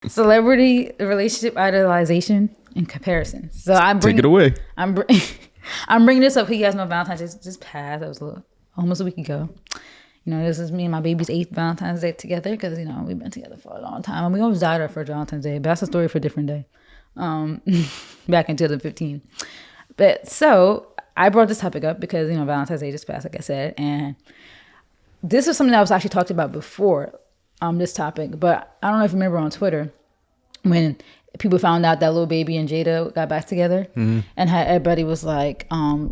Celebrity relationship idolization and comparison. So Take it away. I'm br- I'm bringing this up because you guys know Valentine's just passed. That was almost a week ago. You know, this is me and my baby's 8th Valentine's Day together because, you know, we've been together for a long time. And we almost died our first Valentine's Day, but that's a story for a different day. Back in 2015. But so I brought this topic up because, you know, Valentine's Day just passed, like I said. And this was something that was actually talked about before this topic. But I don't know if you remember on Twitter when people found out that Lil Baby and Jada got back together, and how everybody was like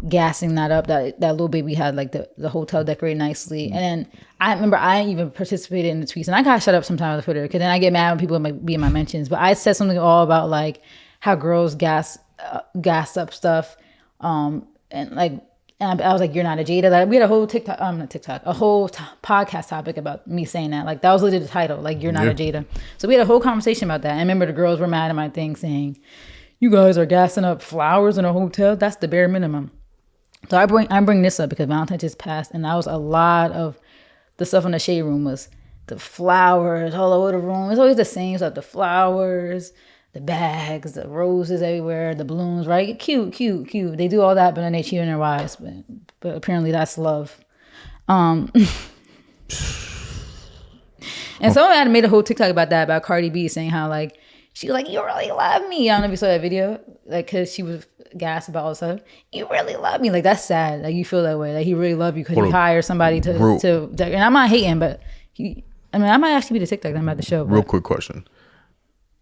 gassing that up, that Lil Baby had like the hotel decorated nicely. And then I remember I even participated in the tweets, and I got shut up sometimes on Twitter because then I get mad when people might be in my mentions. But I said something all about like how girls gas up stuff, and like. And I was like, "You're not a Jada." Like, we had a whole podcast topic about me saying that. Like, that was literally the title. Like, "You're not a Jada." So we had a whole conversation about that. And I remember the girls were mad at my thing, saying, "You guys are gassing up flowers in a hotel. That's the bare minimum." So I bring this up because Valentine just passed, and that was a lot of the stuff in the shade room was the flowers all over the room. It's always the same stuff: the flowers, the bags, the roses everywhere, the balloons, right? Cute. They do all that, but then they cheat on their wives. But apparently that's love. And someone had made a whole TikTok about that, about Cardi B saying how like she was like, "You really love me." I don't know if you saw that video, like because she was gassed about all this stuff. "You really love me." Like, that's sad. Like, you feel that way. Like, he really loved you because he hired somebody to. And I'm not hating, but I might actually be the TikTok that I'm about to show. Real quick question.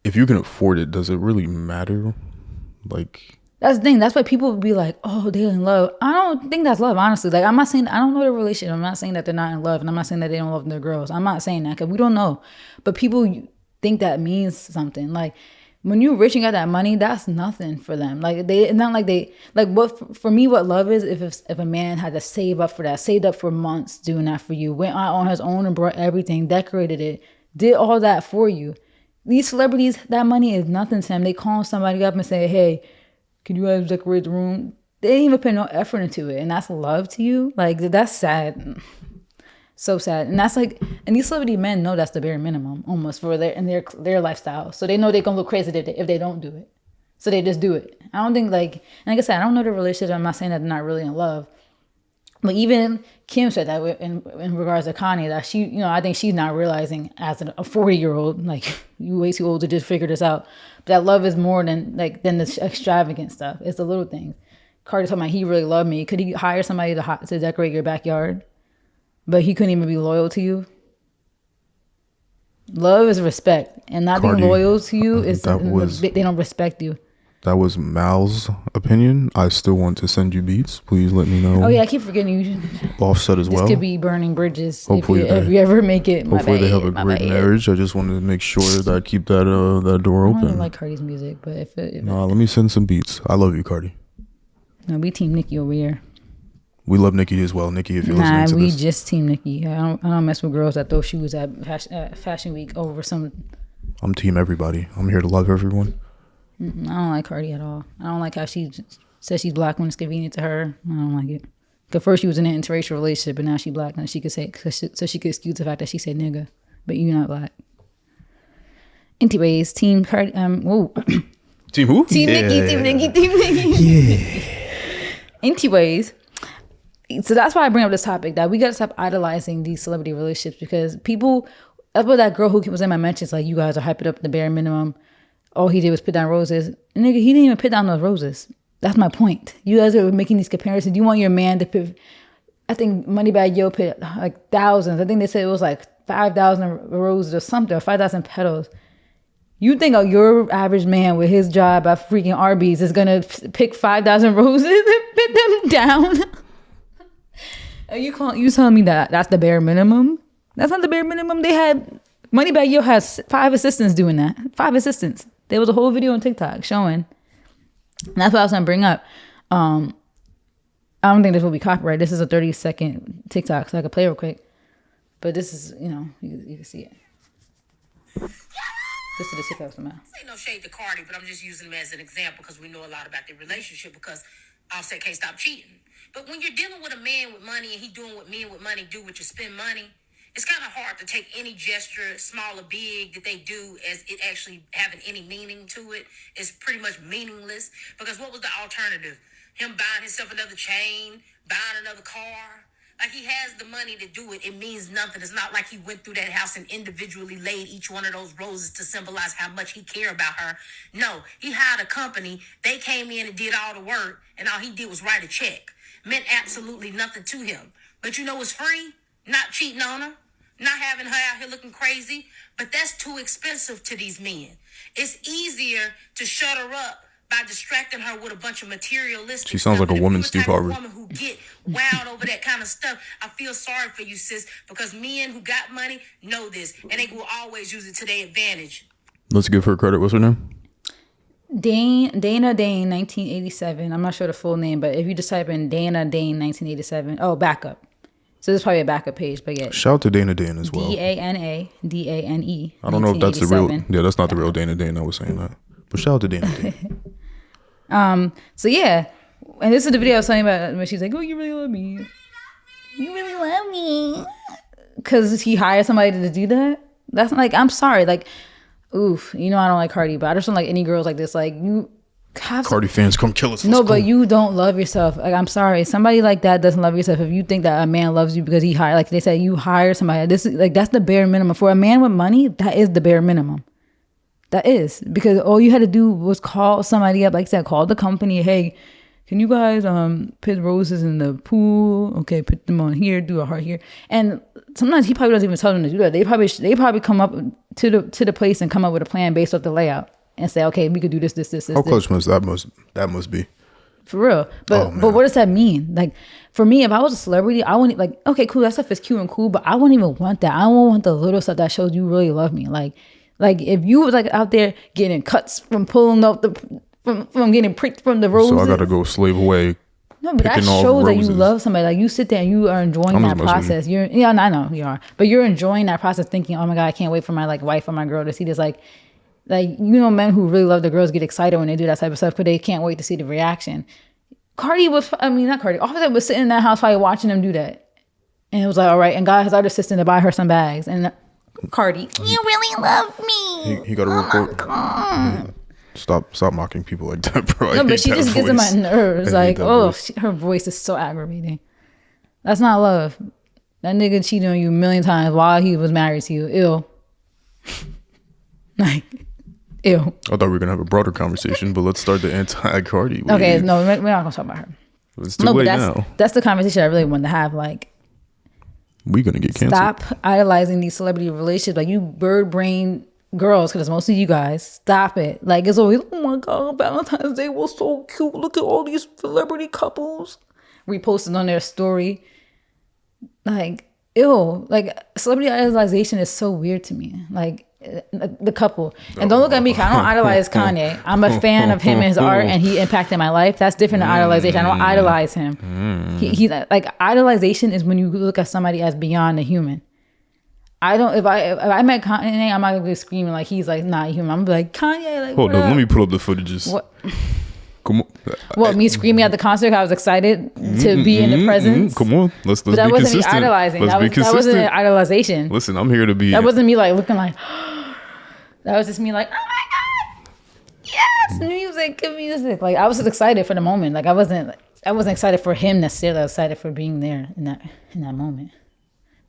If you can afford it, does it really matter? Like, that's the thing. That's why people would be like, "Oh, they're in love." I don't think that's love, honestly. Like, I'm not saying, I don't know their relationship. I'm not saying that they're not in love, and I'm not saying that they don't love their girls. I'm not saying that because we don't know. But people think that means something. Like, when you're rich and got that money, that's nothing for them. Like, it's not like they like what for me. What love is, if a man had to save up for that, saved up for months doing that for you, went out on his own and brought everything, decorated it, did all that for you. These celebrities, that money is nothing to them. They call somebody up and say, "Hey, could you guys decorate the room?" They didn't even put no effort into it. And that's love to you? Like, that's sad. So sad. And that's like, and these celebrity men know that's the bare minimum almost for their lifestyle. So they know they're going to look crazy if they don't do it. So they just do it. I don't think like I said, I don't know the relationship. I'm not saying that they're not really in love. But even Kim said that in regards to Kanye, that she, you know, I think she's not realizing as a 40-year-old, like, you way too old to just figure this out. But that love is more than the extravagant stuff. It's the little things. Cardi told me he really loved me. Could he hire somebody to decorate your backyard, but he couldn't even be loyal to you? Love is respect, and not Cardi, being loyal to you is they don't respect you. That was Mal's opinion. I still want to send you beats. Please let me know. Oh yeah, I keep forgetting you. Offset as well. This could be burning bridges. Hopefully if you ever make it. Hopefully they have a great marriage. I just wanted to make sure that I keep that door open. I don't like Cardi's music, but if let me send some beats. I love you, Cardi. No, we team Nicki over here. We love Nicki as well. Nicki, if you're listening to we this. just team Nicki. I don't mess with girls that throw shoes at Fashion Week over some. I'm team everybody. I'm here to love everyone. I don't like Cardi at all. I don't like how she says she's black when it's convenient to her. I don't like it. Because first she was in an interracial relationship, but now she's black, and she could say, so she could excuse the fact that she said nigga, but you're not black. Anyways, team Cardi. Whoa. Team who? Team Nicki. Team Nicki. Yeah. Anyways, so that's why I bring up this topic, that we gotta stop idolizing these celebrity relationships, because people. That's what that girl who was in my mentions, like, you guys are hyping up the bare minimum. All he did was put down roses. Nigga, he didn't even put down those roses. That's my point. You guys are making these comparisons. You want your man to put, I think Moneybag Yo put like thousands. I think they said it was like 5,000 roses or something, or 5,000 petals. You think your average man with his job at freaking Arby's is going to pick 5,000 roses and put them down? You telling me that that's the bare minimum? That's not the bare minimum. They had, Moneybag Yo has 5 assistants doing that. 5 assistants. There was a whole video on TikTok showing. And that's what I was going to bring up. I don't think this will be copyright. This is a 30-second TikTok, so I can play real quick. But this is, you can see it. This is the TikTok from now. This ain't no shade to Cardi, but I'm just using him as an example because we know a lot about their relationship, because Offset can't stop cheating. But when you're dealing with a man with money and he doing what men with money do, which is spend money, it's kind of hard to take any gesture, small or big, that they do as it actually having any meaning to it. It's pretty much meaningless, because what was the alternative? Him buying himself another chain, buying another car. Like, he has the money to do it. It means nothing. It's not like he went through that house and individually laid each one of those roses to symbolize how much he cared about her. No, he hired a company. They came in and did all the work, and all he did was write a check. Meant absolutely nothing to him. But you know what's free? Not cheating on her, not having her out here looking crazy. But that's too expensive to these men. It's easier to shut her up by distracting her with a bunch of materialistic She sounds stuff. like a And if woman, you're the Steve type of Harvey. woman who get wild over that kind of stuff, I feel sorry for you, sis, because men who got money know this, and they will always use it to their advantage. Let's give her credit. What's her name? Dana Dane, 1987. I'm not sure the full name, but if you just type in Dana Dane, 1987. Oh, backup. So this is probably a backup page, but yeah. Shout out to Dana Dane as well. Dane. I don't know if that's the real. Yeah, that's not the real Dana Dane. I was saying that. But shout out to Dana Dane. So yeah, and this is the video I was talking about when she's like, "Oh, you really love me. You really love me," because he hired somebody to do that. That's like, I'm sorry, like, oof. You know I don't like Cardi, but I just don't like any girls like this. Like, you have Cardi fans, come kill us. no, Let's but go. you don't love yourself. Like, I'm sorry, somebody like that doesn't love yourself. If you think that a man loves you because he hired, like they said, you hire somebody. This is like, that's the bare minimum for a man with money. That is the bare minimum. That is, because all you had to do was call somebody up, like I said, call the company. Hey, can you guys put roses in the pool? Okay, put them on here, do a heart here. And sometimes he probably doesn't even tell them to do that. They probably come up to the place and come up with a plan based off the layout and say, okay, we could do this. How close must that must be? For real. But what does that mean? Like, for me, if I was a celebrity, I wouldn't, like, okay, cool, that stuff is cute and cool, but I wouldn't even want that. I don't want the little stuff that shows you really love me. Like if you was like out there getting cuts from pulling up from getting pricked from the roses. So I gotta go slave away. No, but that shows that you love somebody. Like, you sit there and you are enjoying that process. Yeah, I know you are, but you're enjoying that process, thinking, oh my God, I can't wait for my like wife or my girl to see this. Like you know, men who really love the girls get excited when they do that type of stuff, but they can't wait to see the reaction. Offset was sitting in that house probably watching them do that, and it was like, all right, and got his other assistant to buy her some bags, and Cardi, you really love me. He got a report. Yeah. Stop mocking people like that, bro. No, but she just gets on my nerves. Like, her voice is so aggravating. That's not love. That nigga cheated on you a million times while he was married to you. Ew. Like, ew. I thought we were gonna have a broader conversation, but let's start the anti-Cardi. Okay, no, we're not gonna talk about her. It's too late now. That's the conversation I really wanted to have. Like, we gonna get canceled. Stop idolizing these celebrity relationships. Like, you bird brain girls, because it's mostly you guys. Stop it. Like, it's always, oh my God, Valentine's Day was so cute. Look at all these celebrity couples reposting on their story. Like, ew. Like, celebrity idolization is so weird to me. Like, the couple. And don't look at me, because I don't idolize Kanye. I'm a fan of him and his art, and he impacted my life. That's different than idolization. I don't idolize him. He like, idolization is when you look at somebody as beyond a human. I don't. If I met Kanye, I'm not gonna be screaming like he's like not human. I'm gonna be like, Kanye. Like, hold on, let me pull up the footages. What? Come on. What, me screaming at the concert? I was excited to be in the presence. Come on, let's be that wasn't consistent. Me idolizing. Let's be consistent. That wasn't an idolization. Listen, I'm here to be. That wasn't me like looking like. That was just me like, oh my God, yes, music, good music. Like, I was just excited for the moment. Like, I wasn't excited for him necessarily. I was excited for being there in that moment.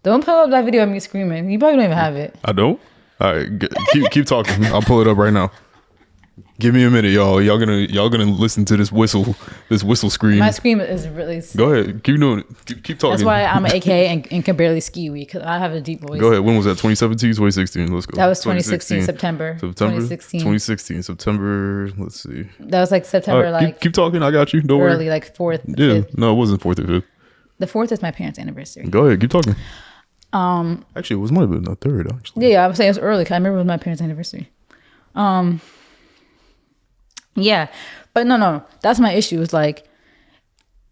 Don't pull up that video of me screaming. You probably don't even have it. I don't. All right, keep talking. I'll pull it up right now. Give me a minute, y'all. Y'all gonna listen to this whistle scream. My scream is really. Go ahead, keep doing it. Keep talking. That's why I'm an AKA and can barely ski because I have a deep voice. Go ahead. When was that? 2017, 2016. Let's go. That was 2016 September. 2016 September. Let's see. That was like September. Right, keep talking. I got you. Don't worry. Early, like 4th. Yeah. 5th. No, it wasn't 4th or 5th. The 4th is my parents' anniversary. Go ahead. Keep talking. Actually, it might have been the 3rd. Actually. Yeah, I would say it was early because I remember it was my parents' anniversary. Yeah, but no, that's my issue. It's like,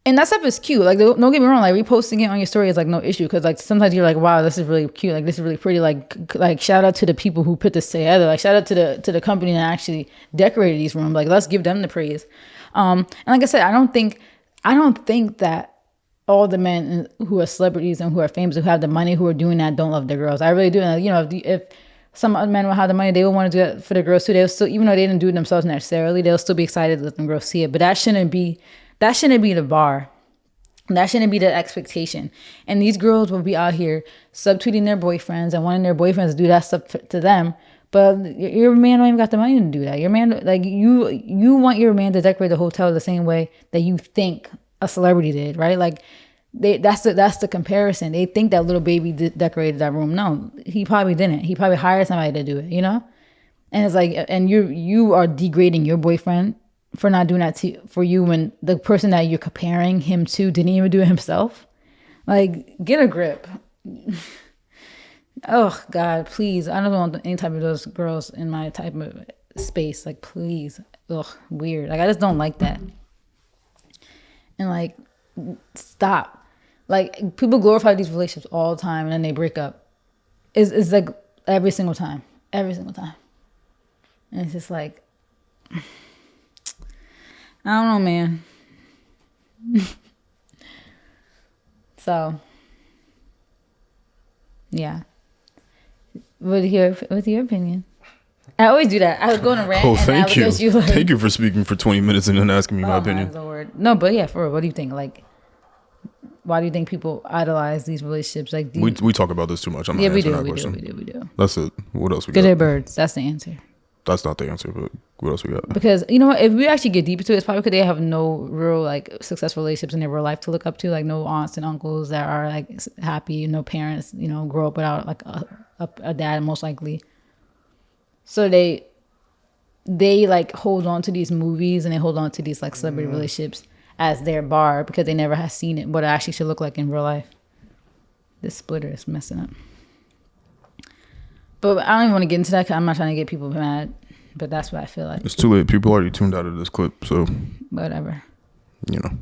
and that stuff is cute. Like, don't get me wrong. Like, reposting it on your story is like no issue because like sometimes you're like, wow, this is really cute. Like, this is really pretty. Like shout out to the people who put this together. Like, shout out to the company that actually decorated these rooms. Like, let's give them the praise. And like I said, I don't think that all the men who are celebrities and who are famous, who have the money, who are doing that, don't love their girls. I really do. And, you know, if some other men will have the money, they would want to do it for the girls too. They'll still, even though they didn't do it themselves necessarily, they'll still be excited to let them girls see it. But that shouldn't be the bar. That shouldn't be the expectation. And these girls will be out here subtweeting their boyfriends and wanting their boyfriends to do that stuff to them. But your man don't even got the money to do that. Your man, like you want your man to decorate the hotel the same way that you think a celebrity did, right? Like that's the comparison. They think that little baby decorated that room. No, he probably didn't. He probably hired somebody to do it, you know? And it's like, and you are degrading your boyfriend for not doing that for you when the person that you're comparing him to didn't even do it himself. Like, get a grip. Oh God, please. I don't want any type of those girls in my type of space. Like, please. Ugh, weird. Like, I just don't like that. And like, stop. Like, people glorify these relationships all the time and then they break up. It's like every single time. Every single time. And it's just like, I don't know, man. So, yeah. What's your opinion? I always do that. I was going to rant. Oh, thank you. Like, Thank you for speaking for 20 minutes and then asking me my opinion. Lord. No, but yeah, for real. What do you think? Like, why do you think people idolize these relationships? Like, We talk about this too much. I'm not answering that question. We do. That's it. What else we got? Because they're birds. That's the answer. That's not the answer, but what else we got? Because, you know what, if we actually get deep into it, it's probably because they have no real like successful relationships in their real life to look up to, like no aunts and uncles that are like happy, no parents, you know, grow up without like a dad most likely. So they like hold on to these movies and they hold on to these like celebrity relationships as their bar because they never have seen it, what it actually should look like in real life. This splitter is messing up. But I don't even want to get into that because I'm not trying to get people mad. But that's what I feel like. It's too late. People already tuned out of this clip, so whatever. You know.